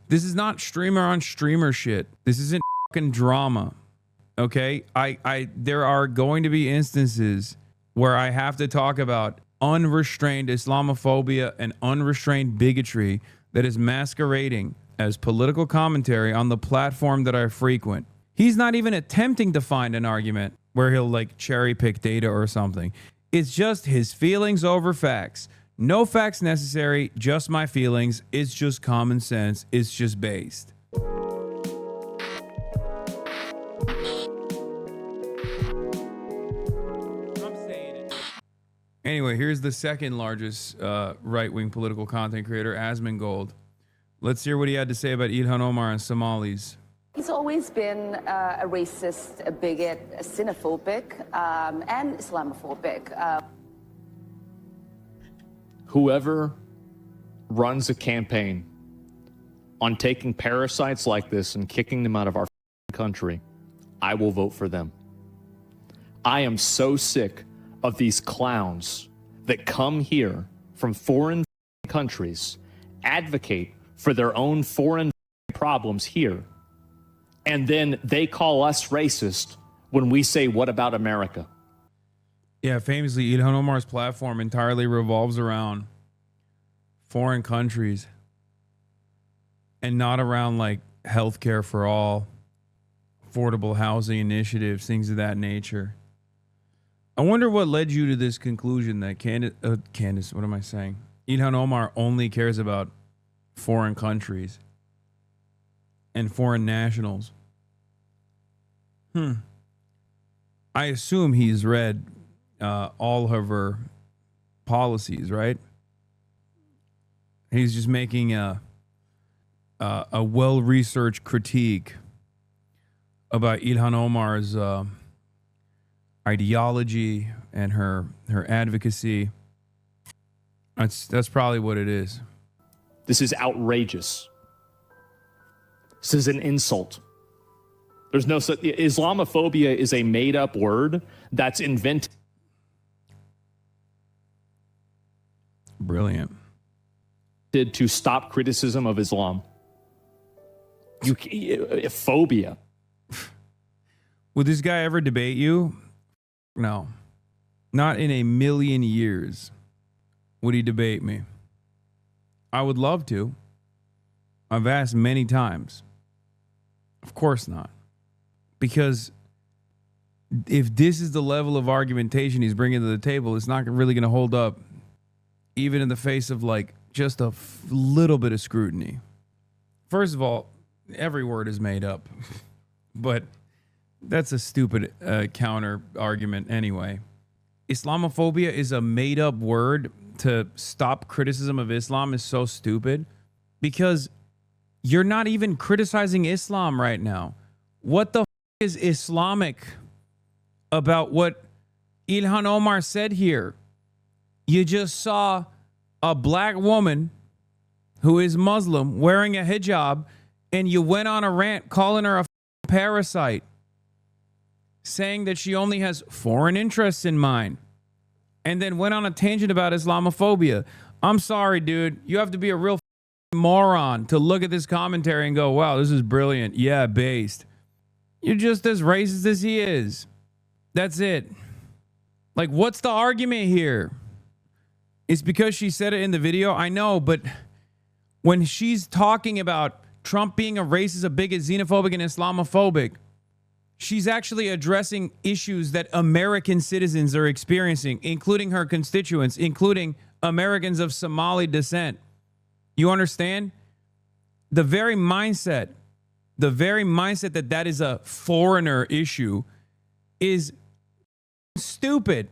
This is not streamer on streamer shit. This isn't fucking drama. Okay? There are going to be instances where I have to talk about unrestrained Islamophobia and unrestrained bigotry that is masquerading as political commentary on the platform that I frequent. He's not even attempting to find an argument where he'll like cherry pick data or something. It's just his feelings over facts. No facts necessary, just my feelings. It's just common sense. It's just based. Anyway, here's the second largest right-wing political content creator, Asmongold. Let's hear what he had to say about Ilhan Omar and Somalis. He's always been a racist, a bigot, a xenophobic, and Islamophobic. Whoever runs a campaign on taking parasites like this and kicking them out of our country, I will vote for them. I am so sick of these clowns that come here from foreign countries, advocate for their own foreign problems here, and then they call us racist when we say, what about America? Yeah, famously, Ilhan Omar's platform entirely revolves around foreign countries and not around like healthcare for all, affordable housing initiatives, things of that nature. I wonder what led you to this conclusion that Candace, what am I saying? Ilhan Omar only cares about foreign countries and foreign nationals. I assume he's read all of her policies, right? He's just making a well-researched critique about Ilhan Omar's ideology and her advocacy. That's probably what it is. This is outrageous. This is an insult. There's no such. Islamophobia is a made-up word that's invented. Brilliant. To stop criticism of Islam. Phobia. Would this guy ever debate you? No. Not in a million years would he debate me. I would love to. I've asked many times. Of course not. Because if this is the level of argumentation he's bringing to the table, it's not really going to hold up even in the face of like just a little bit of scrutiny. First of all, every word is made up, but that's a stupid counter argument anyway. Islamophobia is a made up word to stop criticism of Islam is so stupid because you're not even criticizing Islam right now. What the is Islamic about what Ilhan Omar said here? You just saw a black woman who is Muslim wearing a hijab and you went on a rant calling her a parasite, saying that she only has foreign interests in mind, and then went on a tangent about Islamophobia. I'm sorry, dude. You have to be a real moron to look at this commentary and go, wow, this is brilliant. Yeah, based. You're just as racist as he is. That's it. Like, what's the argument here? It's because she said it in the video. I know, but when she's talking about Trump being a racist, a bigot, xenophobic, and Islamophobic, she's actually addressing issues that American citizens are experiencing, including her constituents, including Americans of Somali descent. You understand? The very mindset that that is a foreigner issue is stupid.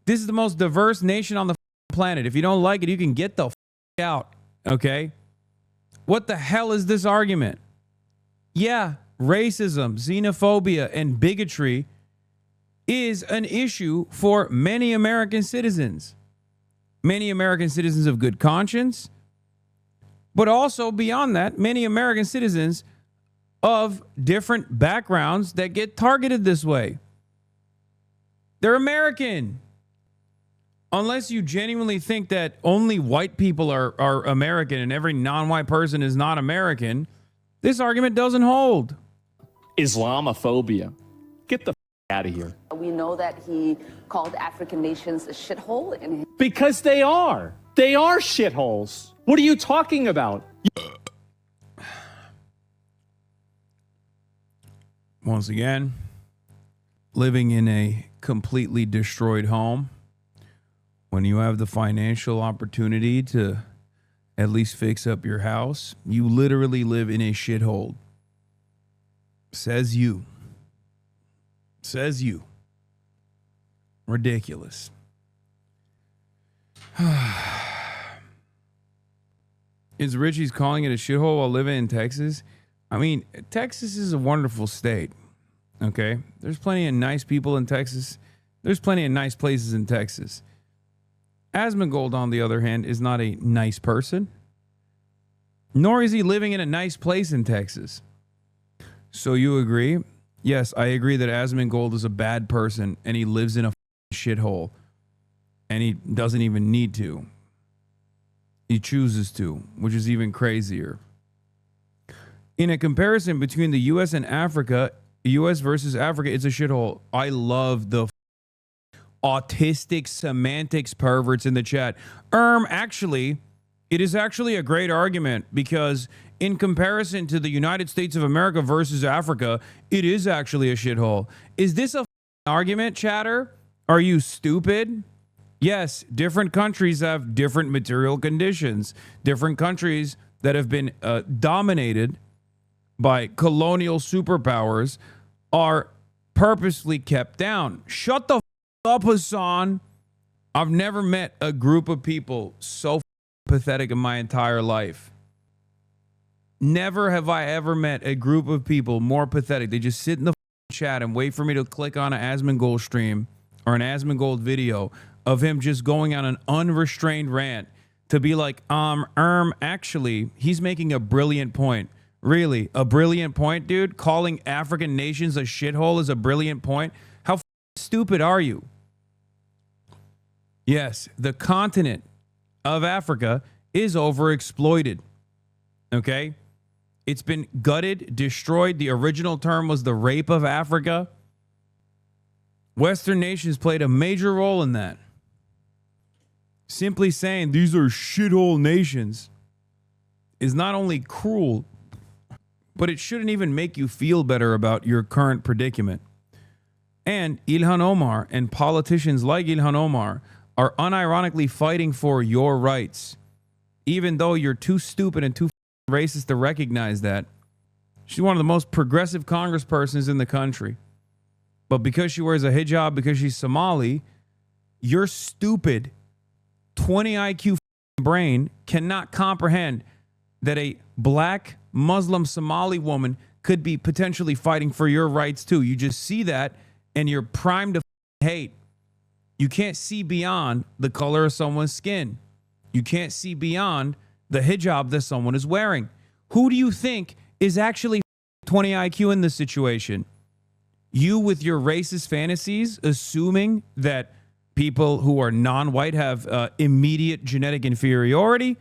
This is the most diverse nation on the planet. If you don't like it, you can get the out, okay? What the hell is this argument? Yeah, racism, xenophobia, and bigotry is an issue for many American citizens. Many American citizens of good conscience, but also beyond that, many American citizens of different backgrounds that get targeted this way. They're American. Unless you genuinely think that only white people are American and every non-white person is not American, this argument doesn't hold. Islamophobia. Get the out of here. We know that he called African nations a shithole. Because they are. They are shitholes. What are you talking about? Once again, living in a completely destroyed home, when you have the financial opportunity to at least fix up your house, you literally live in a shithole. Says you. Says you. Ridiculous. Is Richie's calling it a shithole while living in Texas? I mean, Texas is a wonderful state. Okay? There's plenty of nice people in Texas. There's plenty of nice places in Texas. Asmongold, on the other hand, is not a nice person. Nor is he living in a nice place in Texas. So you agree? Yes, I agree that Asmongold is a bad person and he lives in a shithole. And he doesn't even need to. He chooses to, which is even crazier. In a comparison between the U.S. and Africa, U.S. versus Africa, it's a shithole. I love the autistic semantics perverts in the chat. Actually, it is actually a great argument because in comparison to the United States of America versus Africa, it is actually a shithole. Is this a argument, chatter? Are you stupid? Yes, different countries have different material conditions. Different countries that have been dominated by colonial superpowers are purposely kept down. Shut the up, Hasan. I've never met a group of people so pathetic in my entire life. Never have I ever met a group of people more pathetic. They just sit in the chat and wait for me to click on an Asmongold stream or an Asmongold video of him just going on an unrestrained rant to be like, actually, he's making a brilliant point. Really, a brilliant point, dude? Calling African nations a shithole is a brilliant point? How stupid are you? Yes, the continent of Africa is overexploited. Okay? It's been gutted, destroyed. The original term was the rape of Africa. Western nations played a major role in that. Simply saying these are shithole nations is not only cruel, but it shouldn't even make you feel better about your current predicament. And Ilhan Omar and politicians like Ilhan Omar are unironically fighting for your rights, even though you're too stupid and too racist to recognize that. She's one of the most progressive congresspersons in the country. But because she wears a hijab, because she's Somali, your stupid 20 IQ brain cannot comprehend that a black Muslim Somali woman could be potentially fighting for your rights too. You just see that and you're primed to hate. You can't see beyond the color of someone's skin. You can't see beyond the hijab that someone is wearing. Who do you think is actually 20 IQ in this situation? You with your racist fantasies, assuming that people who are non-white have immediate genetic inferiority,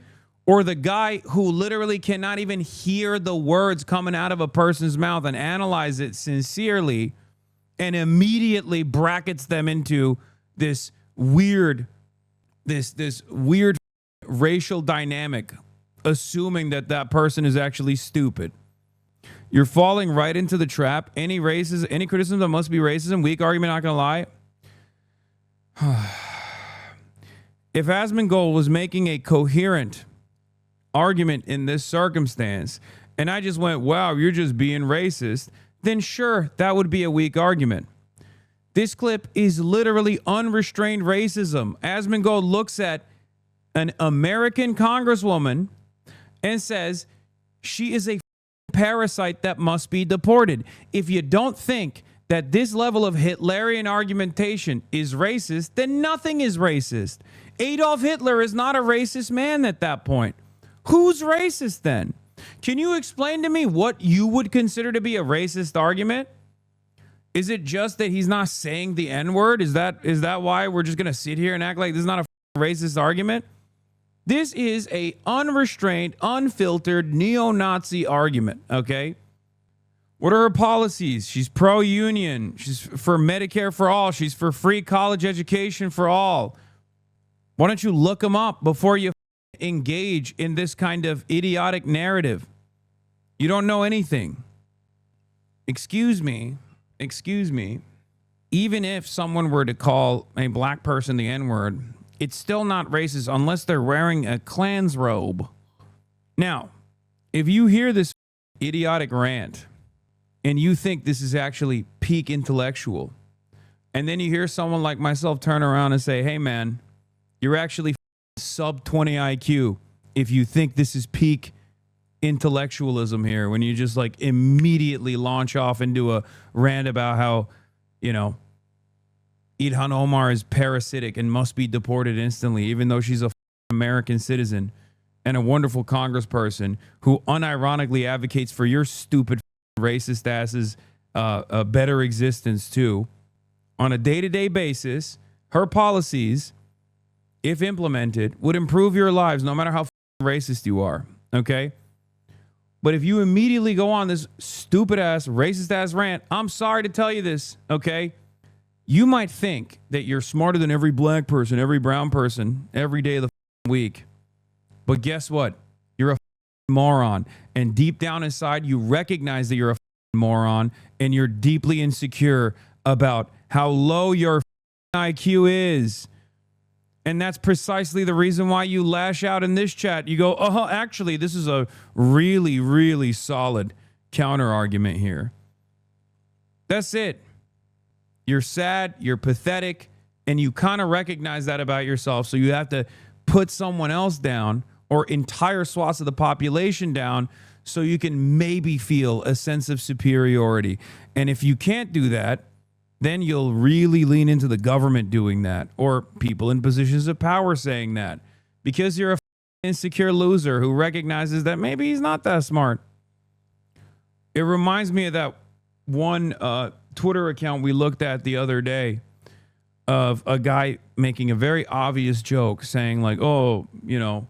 or the guy who literally cannot even hear the words coming out of a person's mouth and analyze it sincerely and immediately brackets them into this weird racial dynamic, assuming that that person is actually stupid. You're falling right into the trap. Any criticism that must be racism, weak argument, not gonna lie. If Asmongold was making a coherent argument in this circumstance, and I just went, wow, you're just being racist, then sure, that would be a weak argument. This clip is literally unrestrained racism. Asmongold looks at an American congresswoman and says she is a parasite that must be deported. If you don't think that this level of Hitlerian argumentation is racist, then nothing is racist. Adolf Hitler is not a racist man at that point. Who's racist then? Can you explain to me what you would consider to be a racist argument? Is it just that he's not saying the N-word? Is that why we're just going to sit here and act like this is not a racist argument? This is a unrestrained, unfiltered, neo-Nazi argument, okay? What are her policies? She's pro-union. She's for Medicare for all. She's for free college education for all. Why don't you look them up before you engage in this kind of idiotic narrative? You don't know anything. Excuse me. Even if someone were to call a black person the N-word, it's still not racist unless they're wearing a Klan's robe. Now, if you hear this idiotic rant and you think this is actually peak intellectual, and then you hear someone like myself turn around and say, hey man, you're actually sub 20 IQ if you think this is peak intellectualism here, when you just like immediately launch off into a rant about how, you know, Ilhan Omar is parasitic and must be deported instantly, even though she's a American citizen and a wonderful congressperson who unironically advocates for your stupid racist asses a better existence too. On a day-to-day basis, her policies, if implemented, would improve your lives no matter how racist you are, okay? But if you immediately go on this stupid-ass, racist-ass rant, I'm sorry to tell you this, okay? You might think that you're smarter than every black person, every brown person, every day of the week. But guess what? You're a moron. And deep down inside, you recognize that you're a moron, and you're deeply insecure about how low your IQ is. And that's precisely the reason why you lash out in this chat. You go, actually, this is a really, really solid counter argument here. That's it. You're sad, you're pathetic, and you kind of recognize that about yourself. So you have to put someone else down or entire swaths of the population down so you can maybe feel a sense of superiority. And if you can't do that, then you'll really lean into the government doing that, or people in positions of power saying that, because you're a insecure loser who recognizes that maybe he's not that smart. It reminds me of that one Twitter account we looked at the other day of a guy making a very obvious joke saying like, oh, you know,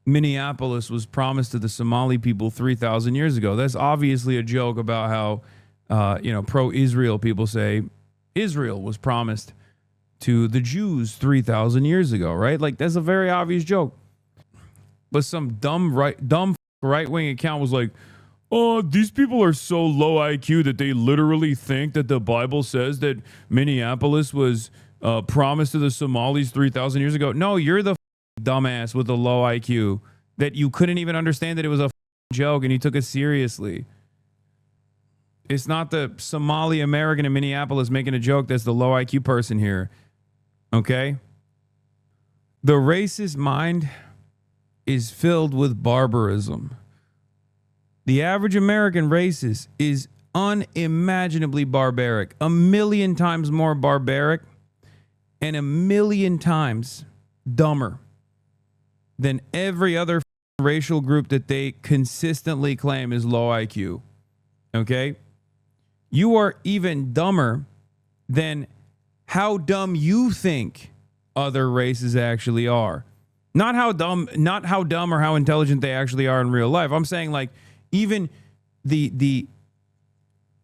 Minneapolis was promised to the Somali people 3,000 years ago. That's obviously a joke about how pro-Israel people say Israel was promised to the Jews 3,000 years ago, right? Like, that's a very obvious joke. But some dumb right-wing account was like, oh, these people are so low IQ that they literally think that the Bible says that Minneapolis was promised to the Somalis 3,000 years ago. No, you're the dumbass with the low IQ that you couldn't even understand that it was a joke and you took it seriously. It's not the Somali American in Minneapolis making a joke that's the low IQ person here. Okay? The racist mind is filled with barbarism. The average American racist is unimaginably barbaric, 1,000,000 times more barbaric and 1,000,000 times dumber than every other racial group that they consistently claim is low IQ. Okay? You are even dumber than how dumb you think other races actually are. Not how dumb or how intelligent they actually are in real life. I'm saying like even the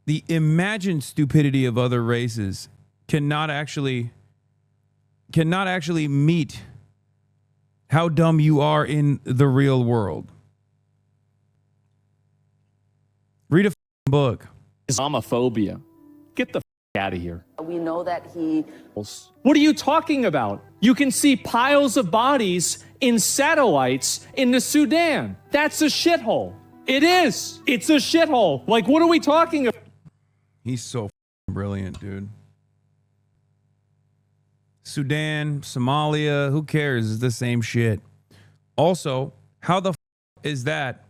imagined stupidity of other races cannot actually meet how dumb you are in the real world. Read a book. Islamophobia. Get the out of here. We know that he... What are you talking about? You can see piles of bodies in satellites in the Sudan. That's a shithole. It is. It's a shithole. Like, what are we talking about? He's so brilliant, dude. Sudan, Somalia, who cares? It's the same shit. Also, how the is that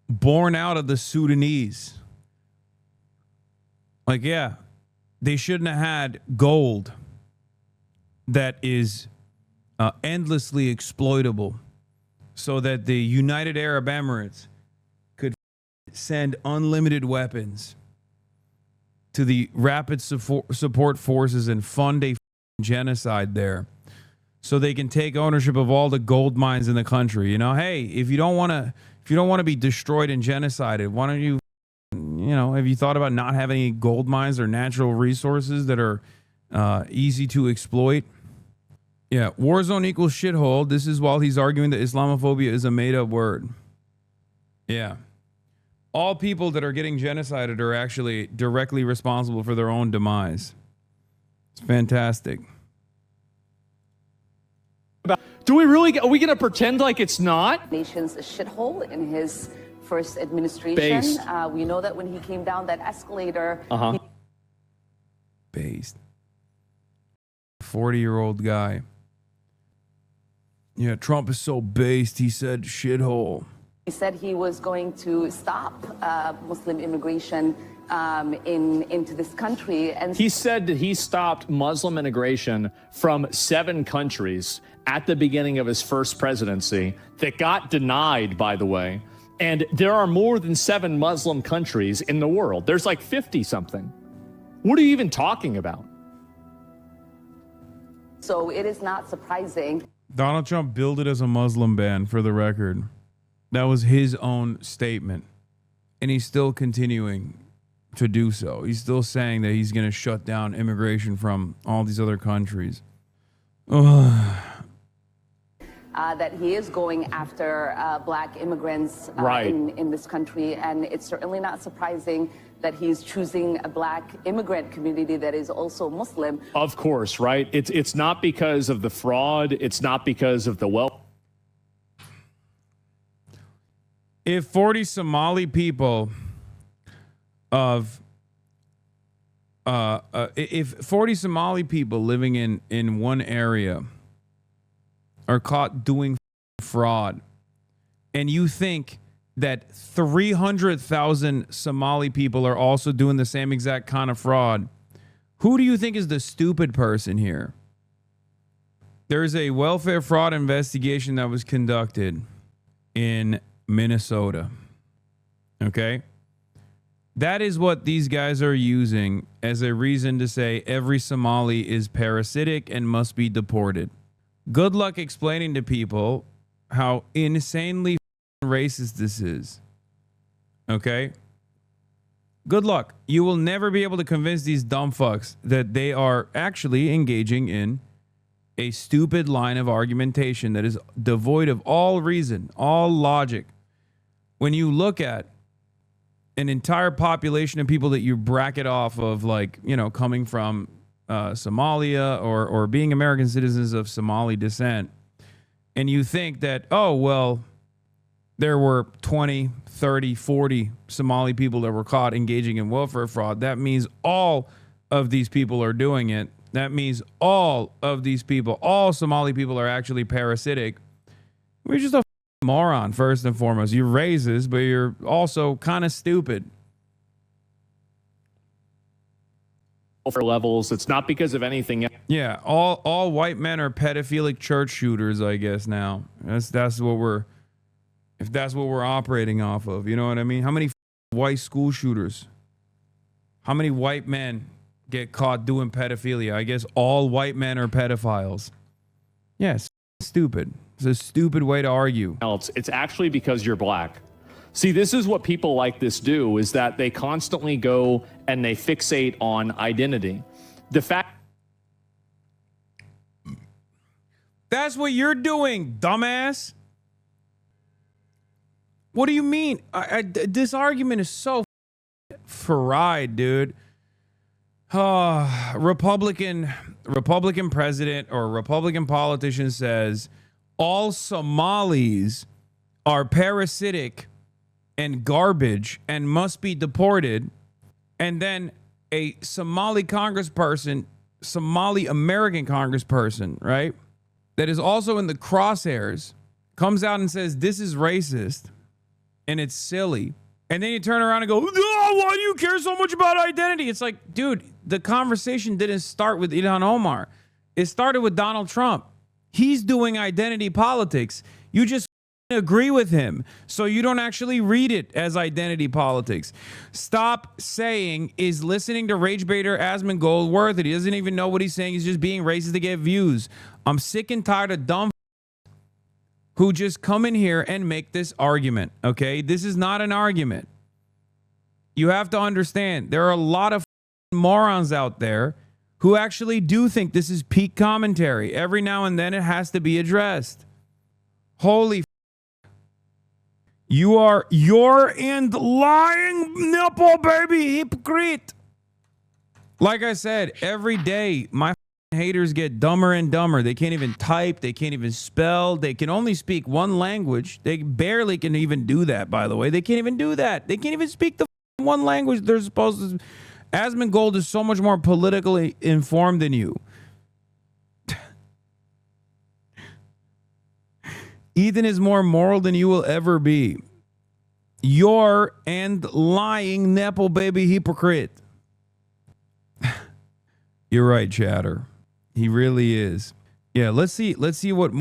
born out of the Sudanese? Like, yeah, they shouldn't have had gold that is endlessly exploitable so that the United Arab Emirates could send unlimited weapons to the rapid support forces and fund a genocide there so they can take ownership of all the gold mines in the country. You know, hey, if you don't want to be destroyed and genocided, why don't you, have you thought about not having any gold mines or natural resources that are easy to exploit? Yeah, war zone equals shithole. This is while he's arguing that Islamophobia is a made-up word. Yeah. All people that are getting genocided are actually directly responsible for their own demise. It's fantastic. Are we going to pretend like it's not? Nation's a shithole in his first administration. Based. We know that when he came down that escalator. Based. 40-year-old guy. Yeah, Trump is so based, he said shithole. He said he was going to stop Muslim immigration into this country. And he said that he stopped Muslim immigration from 7 countries at the beginning of his first presidency that got denied, by the way. And there are more than 7 Muslim countries in the world. There's like 50 something. What are you even talking about? So it is not surprising. Donald Trump billed it as a Muslim ban, for the record. That was his own statement. And he's still continuing to do so. He's still saying that he's going to shut down immigration from all these other countries. That he is going after black immigrants right. in this country. And it's certainly not surprising that he's choosing a black immigrant community that is also Muslim. Of course, right? It's not because of the fraud. It's not because of the wealth. If 40 Somali people if 40 Somali people living in one area are caught doing fraud, and you think that 300,000 Somali people are also doing the same exact kind of fraud, who do you think is the stupid person here? There is a welfare fraud investigation that was conducted in Minnesota. Okay? That is what these guys are using as a reason to say every Somali is parasitic and must be deported. Good luck explaining to people how insanely racist this is. Okay? Good luck. You will never be able to convince these dumb fucks that they are actually engaging in a stupid line of argumentation that is devoid of all reason, all logic. When you look at an entire population of people that you bracket off of, like, coming from Somalia or being American citizens of Somali descent, and you think that, oh, well, there were 20, 30, 40 Somali people that were caught engaging in welfare fraud, that means all of these people are doing it. That means all of these people, all Somali people, are actually parasitic. We're just a moron, first and foremost. You're racist, but you're also kind of stupid. For levels, it's not because of anything. Yeah, all white men are pedophilic church shooters, I guess now. That's what we're operating off of. You know what I mean? How many white school shooters? How many white men get caught doing pedophilia? I guess all white men are pedophiles. Yes, stupid. It's a stupid way to argue. It's actually because you're black. See, this is what people like this do, is that they constantly go and they fixate on identity. The fact... That's what you're doing, dumbass. What do you mean? This argument is so fried, dude. Republican president or Republican politician says all Somalis are parasitic and garbage and must be deported. And then a Somali congressperson, Somali American congressperson, right, that is also in the crosshairs, comes out and says this is racist and it's silly. And then you turn around and go, oh, why do you care so much about identity? It's like, dude, the conversation didn't start with Ilhan Omar. It started with Donald Trump. He's doing identity politics. You just agree with him, so you don't actually read it as identity politics. Stop saying, is listening to Rage Baiter Asmongold worth it? He doesn't even know what he's saying. He's just being racist to get views. I'm sick and tired of dumb who just come in here and make this argument, okay? This is not an argument. You have to understand, there are a lot of morons out there who actually do think this is peak commentary. Every now and then it has to be addressed. Holy you're and lying nipple baby hypocrite. Like I said, every day my haters get dumber and dumber. They can't even type. They can't even spell. They can only speak one language. They barely can even do that, by the way. They can't even do that. They can't even speak the one language they're supposed to. Asmongold is so much more politically informed than you. Ethan is more moral than you will ever be. You're and lying Nepo baby hypocrite. You're right, Chatter. He really is. Yeah, let's see what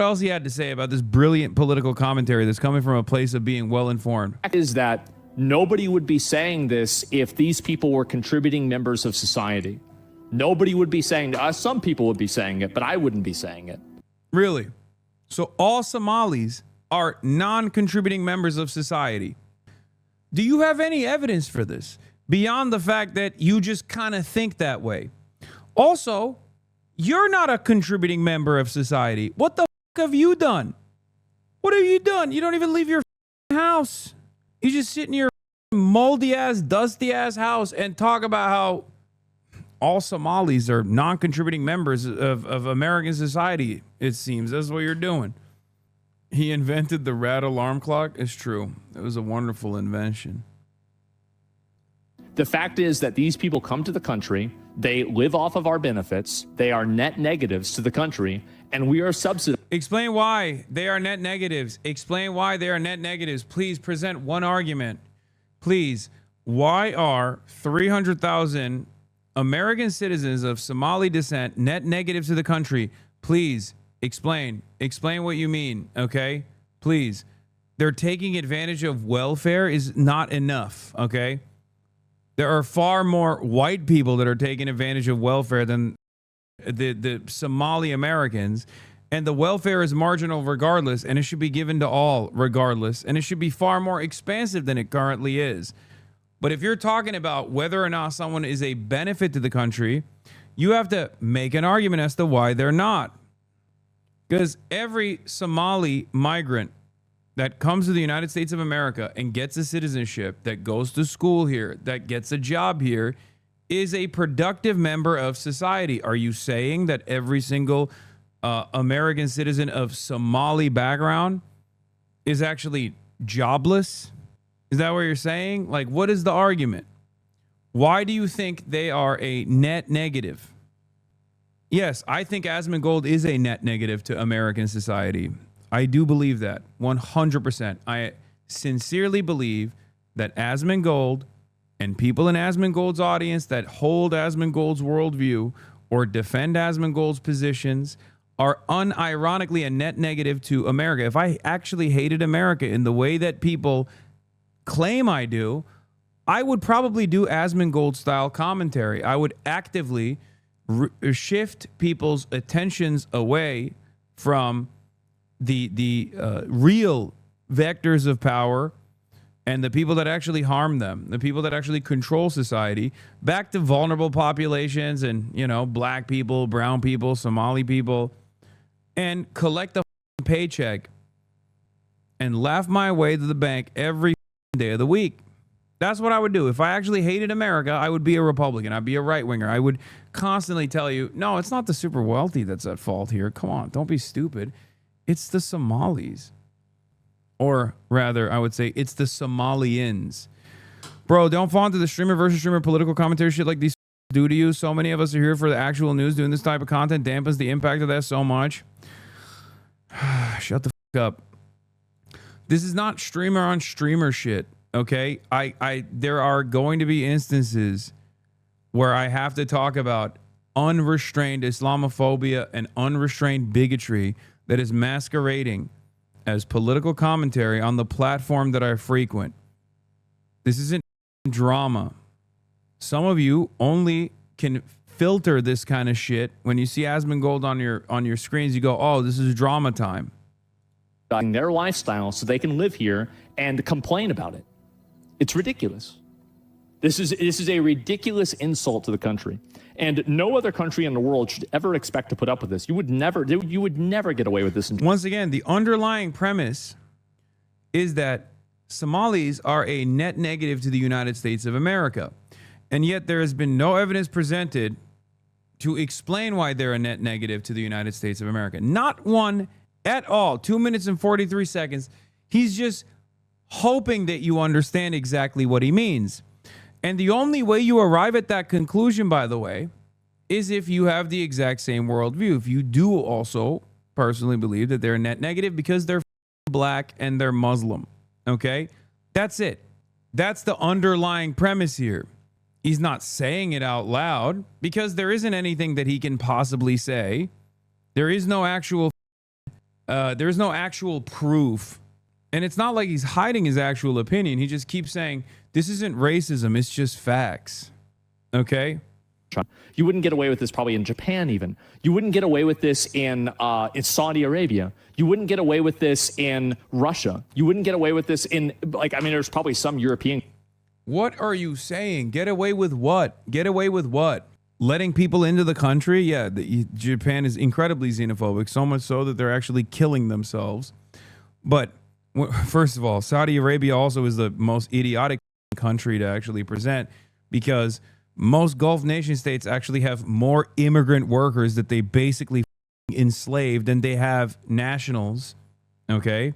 else he had to say about this brilliant political commentary that's coming from a place of being well informed. Is that nobody would be saying this if these people were contributing members of society. Nobody would be saying us. Some people would be saying it, but I wouldn't be saying it. Really? So all Somalis are non-contributing members of society. Do you have any evidence for this beyond the fact that you just kind of think that way? Also, you're not a contributing member of society. What the f have you done? What have you done? You don't even leave your house. You just sit in your moldy ass, dusty ass house and talk about how all Somalis are non-contributing members of American society, it seems. That's what you're doing. He invented the rat alarm clock. It's true. It was a wonderful invention. The fact is that these people come to the country, they live off of our benefits, they are net negatives to the country, and we are subsidizing. Explain why they are net negatives. Explain why they are net negatives. Please present one argument. Please, why are 300,000 American citizens of Somali descent net negatives to the country? Please explain. Explain what you mean, okay? Please. They're taking advantage of welfare is not enough, okay? There are far more white people that are taking advantage of welfare than the Somali Americans, and the welfare is marginal regardless, and it should be given to all regardless, and it should be far more expansive than it currently is. But if you're talking about whether or not someone is a benefit to the country, you have to make an argument as to why they're not. Because every Somali migrant that comes to the United States of America and gets a citizenship, that goes to school here, that gets a job here, is a productive member of society. Are you saying that every single American citizen of Somali background is actually jobless? Is that what you're saying? Like, what is the argument? Why do you think they are a net negative? Yes, I think Asmongold is a net negative to American society. I do believe that 100%. I sincerely believe that Asmongold and people in Asmongold's audience that hold Asmongold's worldview or defend Asmongold's positions are unironically a net negative to America. If I actually hated America in the way that people claim I do, I would probably do Asmongold style commentary. I would actively shift people's attentions away from the real vectors of power and the people that actually harm them, the people that actually control society, back to vulnerable populations and, you know, black people, brown people, Somali people, and collect a paycheck and laugh my way to the bank every day of the week. That's what I would do. If I actually hated America, I would be a Republican. I'd be a right-winger. I would constantly tell you, no, it's not the super wealthy that's at fault here. Come on, don't be stupid. It's the Somalis. Or rather, I would say it's the Somalians. Bro, don't fall into the streamer versus streamer political commentary shit like these do to you. So many of us are here for the actual news. Doing this type of content dampens the impact of that so much. Shut the fuck up. This is not streamer on streamer shit, okay? There are going to be instances where I have to talk about unrestrained Islamophobia and unrestrained bigotry that is masquerading as political commentary on the platform that I frequent. This isn't drama. Some of you only can filter this kind of shit. When you see Asmongold on your screens, you go, oh, this is drama time. Their lifestyle so they can live here and complain about it. It's ridiculous. This is a ridiculous insult to the country. And no other country in the world should ever expect to put up with this. You would never get away with this. Once again, the underlying premise is that Somalis are a net negative to the United States of America. And yet there has been no evidence presented to explain why they're a net negative to the United States of America. Not one at all. 2 minutes and 43 seconds. He's just hoping that you understand exactly what he means. And the only way you arrive at that conclusion, by the way, is if you have the exact same worldview. If you do also personally believe that they're a net negative because they're black and they're Muslim. Okay? That's it. That's the underlying premise here. He's not saying it out loud because there isn't anything that he can possibly say. There is no actual proof. And it's not like he's hiding his actual opinion. He just keeps saying, this isn't racism, it's just facts. Okay? You wouldn't get away with this probably in Japan even. You wouldn't get away with this in Saudi Arabia. You wouldn't get away with this in Russia. You wouldn't get away with this in, there's probably some European. What are you saying? Get away with what? Get away with what? Letting people into the country? Yeah, Japan is incredibly xenophobic, so much so that they're actually killing themselves. But first of all, Saudi Arabia also is the most idiotic country to actually present because most Gulf nation states actually have more immigrant workers that they basically enslaved than they have nationals. Okay?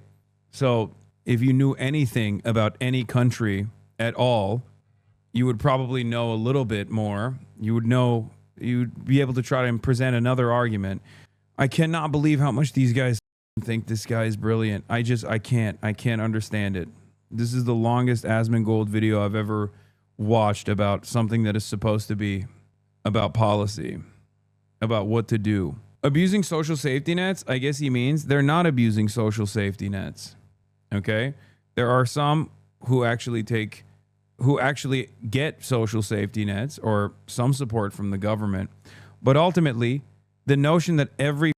So if you knew anything about any country at all, you would probably know a little bit more. You'd be able to try to present another argument. I cannot believe how much these guys think this guy is brilliant. I can't understand it. This is the longest Asmongold video I've ever watched about something that is supposed to be about policy, about what to do. Abusing social safety nets, I guess he means they're not abusing social safety nets. Okay? There are some who actually get social safety nets or some support from the government. But ultimately, the notion that every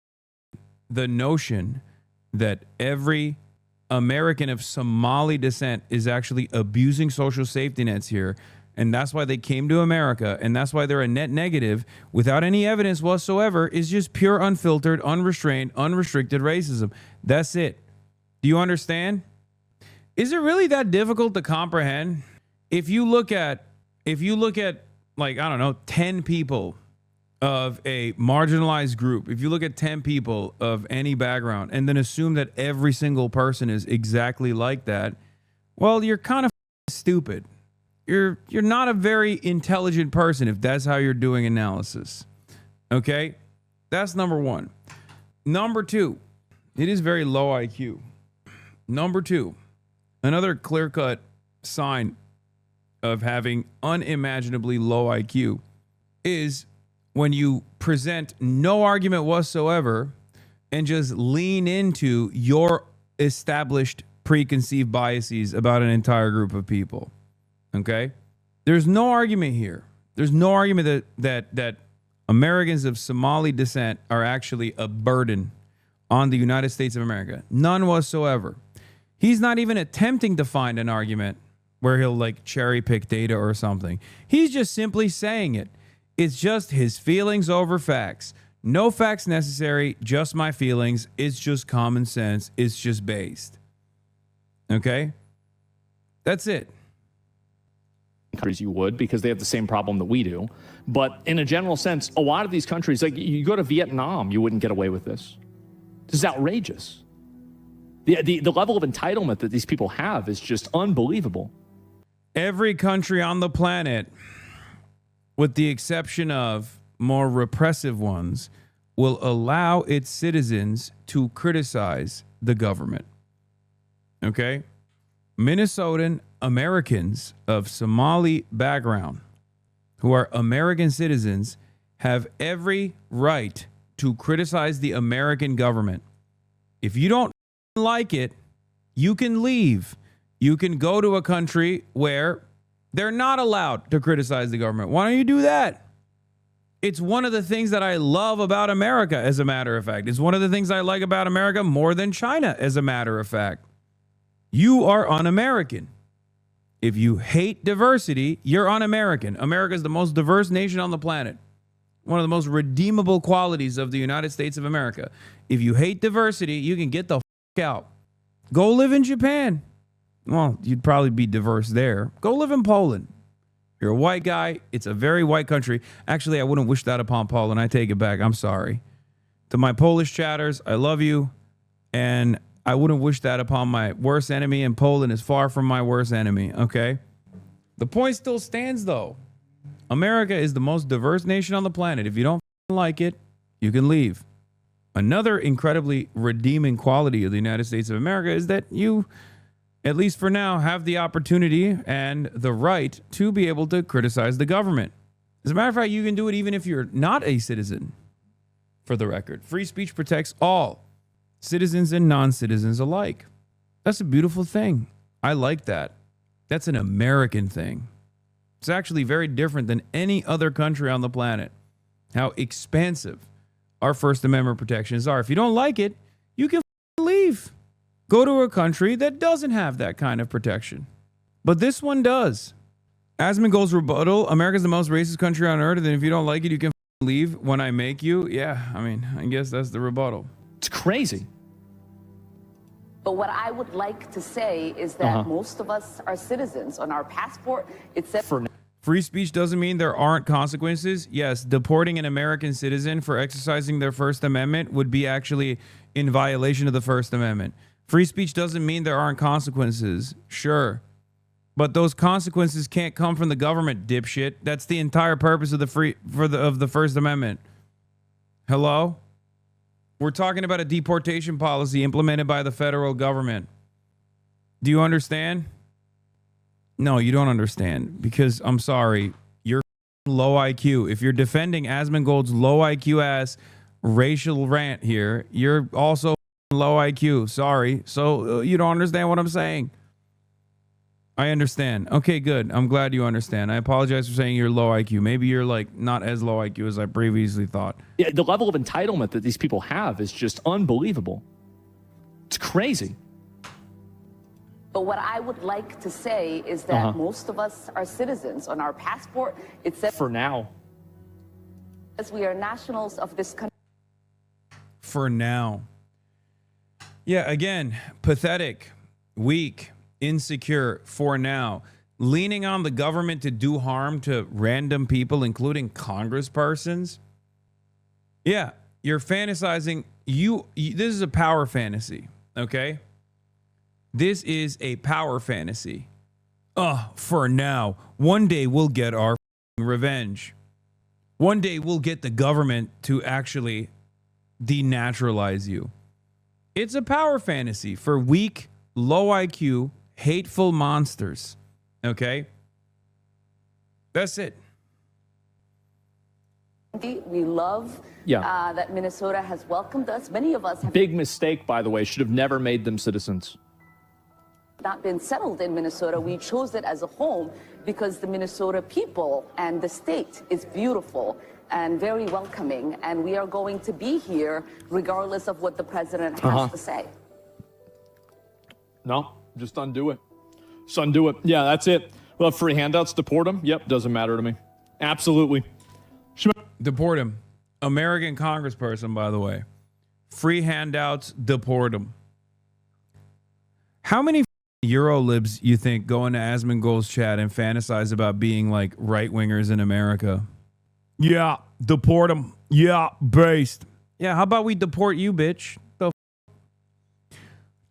American of Somali descent is actually abusing social safety nets here, and that's why they came to America, and that's why they're a net negative without any evidence whatsoever, is just pure, unfiltered, unrestrained, unrestricted racism. That's it. Do you understand? Is it really that difficult to comprehend? If you look at like, I don't know, 10 people of a marginalized group, if you look at 10 people of any background and then assume that every single person is exactly like that, well, you're kind of stupid. You're not a very intelligent person if that's how you're doing analysis. Okay? That's number one. Number two, it is very low IQ. Number two, another clear-cut sign of having unimaginably low IQ is when you present no argument whatsoever and just lean into your established preconceived biases about an entire group of people. Okay? There's no argument here. There's no argument that Americans of Somali descent are actually a burden on the United States of America. None whatsoever. He's not even attempting to find an argument where he'll like cherry pick data or something. He's just simply saying it. It's just his feelings over facts. No facts necessary, just my feelings. It's just common sense. It's just based. Okay? That's it. Countries you would, because they have the same problem that we do. But in a general sense, a lot of these countries, like you go to Vietnam, you wouldn't get away with this. This is outrageous. The level of entitlement that these people have is just unbelievable. Every country on the planet, with the exception of more repressive ones, will allow its citizens to criticize the government. Okay? Minnesotan Americans of Somali background who are American citizens have every right to criticize the American government. If you don't like it, you can leave. You can go to a country where they're not allowed to criticize the government. Why don't you do that? It's one of the things that I love about America, as a matter of fact. It's one of the things I like about America more than China, as a matter of fact. You are un-American. If you hate diversity, you're un-American. America is the most diverse nation on the planet. One of the most redeemable qualities of the United States of America. If you hate diversity, you can get the f*** out. Go live in Japan. Well, you'd probably be diverse there. Go live in Poland. You're a white guy. It's a very white country. Actually, I wouldn't wish that upon Poland. I take it back. I'm sorry. To my Polish chatters, I love you. And I wouldn't wish that upon my worst enemy. And Poland is far from my worst enemy. Okay? The point still stands, though. America is the most diverse nation on the planet. If you don't like it, you can leave. Another incredibly redeeming quality of the United States of America is that you, at least for now, have the opportunity and the right to be able to criticize the government. As a matter of fact, you can do it even if you're not a citizen, for the record. Free speech protects all, citizens and non-citizens alike. That's a beautiful thing. I like that. That's an American thing. It's actually very different than any other country on the planet. How expansive our First Amendment protections are. If you don't like it, you can leave. Go to a country that doesn't have that kind of protection. But this one does. Asmongold's rebuttal, America's the most racist country on earth, and if you don't like it, you can leave when I make you. Yeah, I mean, I guess that's the rebuttal. It's crazy. But what I would like to say is that most of us are citizens. On our passport, it says... Free speech doesn't mean there aren't consequences. Yes, deporting an American citizen for exercising their First Amendment would be actually in violation of the First Amendment. Free speech doesn't mean there aren't consequences. Sure. But those consequences can't come from the government, dipshit. That's the entire purpose of the First Amendment. Hello? We're talking about a deportation policy implemented by the federal government. Do you understand? No, you don't understand, because I'm sorry, you're low IQ. If you're defending Asmongold's low IQ ass racial rant here, you're also low IQ. Sorry. So you don't understand what I'm saying. I understand. Okay, good. I'm glad you understand. I apologize for saying you're low IQ. Maybe you're like not as low IQ as I previously thought. Yeah, the level of entitlement that these people have is just unbelievable. It's crazy. But what I would like to say is that most of us are citizens. On our passport, it says... For now. We are nationals of this country. For now. Yeah, again, pathetic, weak, insecure, for now. Leaning on the government to do harm to random people, including congresspersons. Yeah, you're fantasizing. This is a power fantasy, okay? This is a power fantasy. For now. One day we'll get our revenge. One day we'll get the government to actually denaturalize you. It's a power fantasy for weak, low IQ, hateful monsters. Okay? That's it. We love that Minnesota has welcomed us. Many of us have... Big mistake, by the way. Should have never made them citizens. Not been settled in Minnesota. We chose it as a home because the Minnesota people and the state is beautiful and very welcoming, and we are going to be here regardless of what the president has to say. No, just undo it. Just undo it. Yeah, that's it. We'll have free handouts, deport them. Yep, doesn't matter to me. Absolutely. Deport him. American congressperson, by the way. Free handouts, deport him. How many Eurolibs you think go into Asmongold's chat and fantasize about being like right-wingers in America? Yeah, deport them. Yeah, based. Yeah, how about we deport you, bitch?